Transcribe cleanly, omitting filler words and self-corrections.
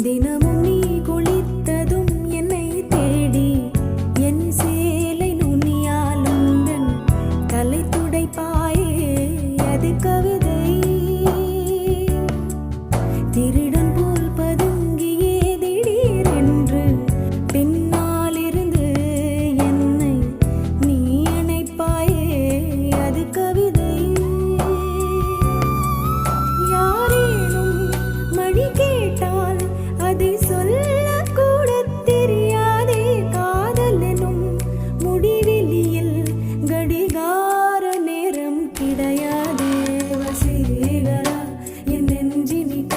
தினமும் நீ குளித்ததும் என்னை தேடி என் சேலை நுனியால் உந்தன் தலை துடைப்பாயே அது கவிதை திருடன்